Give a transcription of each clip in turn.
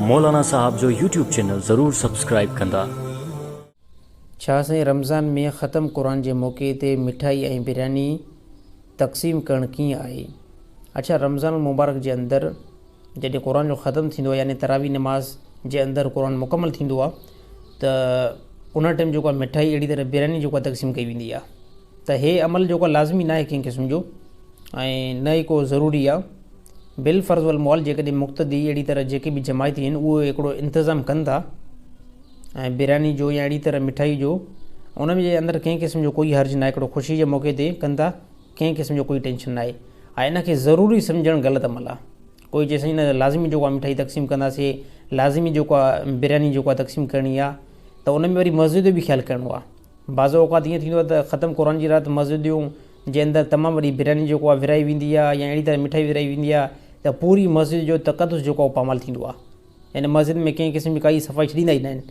मौलाना साहब जो YouTube channel ज़रूर subscribe कंदा। छा साईं रमज़ान में ख़त्म क़ुरान के मौक़े ते मिठाई ऐं बिरयानी तक़सीम करण कीअं आहे? अच्छा, रमज़ान मुबारक के अंदर जॾहिं क़ुरान जो ख़त्म थींदो यानी तरावी नमाज़ जे अंदर क़ुरान मुकम्मल थींदो आहे त उन टाइम जो मिठाई अहिड़ी तरह बिरयानी जो तक़सीम कई वेंदी आहे। त हे अमल जो लाज़मी ना आहे कंहिं क़िस्म जो ऐं न ई को ज़रूरी आहे। बिल फ़र्ज़ वल मौल जेकॾहिं मुक़्तदी अहिड़ी तरह जेके बि जमायती आहिनि उहे हिकिड़ो इंतज़ाम कनि था ऐं बिरयानी जो या अहिड़ी तरह मिठाई जो उन जे अंदरि कंहिं क़िस्म जो कोई हर्ज न आहे। हिकिड़ो ख़ुशी जे मौक़े ते कनि था, कंहिं क़िस्म जो कोई टेंशन न आहे। ऐं इन खे ज़रूरी सम्झणु ग़लति अमल आहे। कोई चए साईं न लाज़मी जो मिठाई तक़सीम कंदासीं, लाज़मी जो बिरयानी जो तक़सीम करणी आहे त उन में वरी मस्जिद जो बि ख़्यालु करिणो आहे। बाज़ औक़ात ईअं थींदो आहे त ख़त्म क़ुरान जी राति मस्जिदूं जे अंदरि तमामु वॾी बिरयानी जो विराई वेंदी आहे या अहिड़ी तरह मिठाई विराई वेंदी आहे त पूरी मस्जिद जो तक़दुस जो पामाल थींदो आहे। हिन मस्जिद में कंहिं क़िस्म जी काई सफ़ाई छॾींदा ई न आहिनि।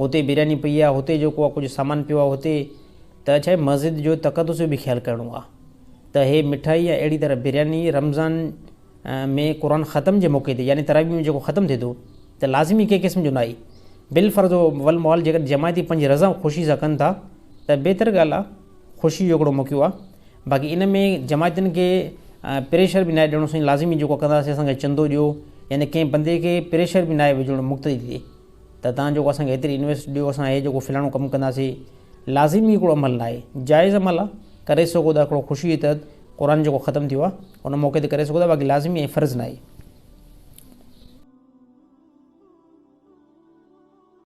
हुते बिरयानी पई आहे, हुते जो कुझु सामान पियो आहे हुते, त छा आहे मस्जिद जो तक़दुस जो बि ख़्यालु करिणो आहे। त हे मिठाई या अहिड़ी तरह बिरयानी रमज़ान में क़ुरान ख़त्म जे मौक़े ते यानी तरावी में जेको ख़त्म थिए थो त लाज़मी कंहिं क़िस्म जो न आहे। बिल फ़र्ज़ वल मौल जेकॾहिं जमायती पंहिंजी रज़ा ख़ुशी सां कनि था त बहितर ॻाल्हि आहे, ख़ुशी जो हिकिड़ो मौक़ो आहे। बाक़ी इन में जमायतुनि खे प्रेशर बि न आहे ॾियणो साईं लाज़मी जेको कंदासीं असांखे चंदो ॾियो, यानी कंहिं बंदे खे प्रेशर बि न आहे विझणो मुक़्तदी थिए त तव्हां जेको असांखे एतिरी इन्वेस्ट ॾियो, असां हे जेको फ़लाणो कमु कंदासीं। लाज़मी हिकिड़ो अमल न आहे, जाइज़ अमल आहे, करे सघो था। हिकिड़ो ख़ुशी जे तहत क़ुरान जेको ख़त्म थियो आहे उन मौक़े ते करे सघो था, बाक़ी लाज़मी ऐं फ़र्ज़ु न आहे।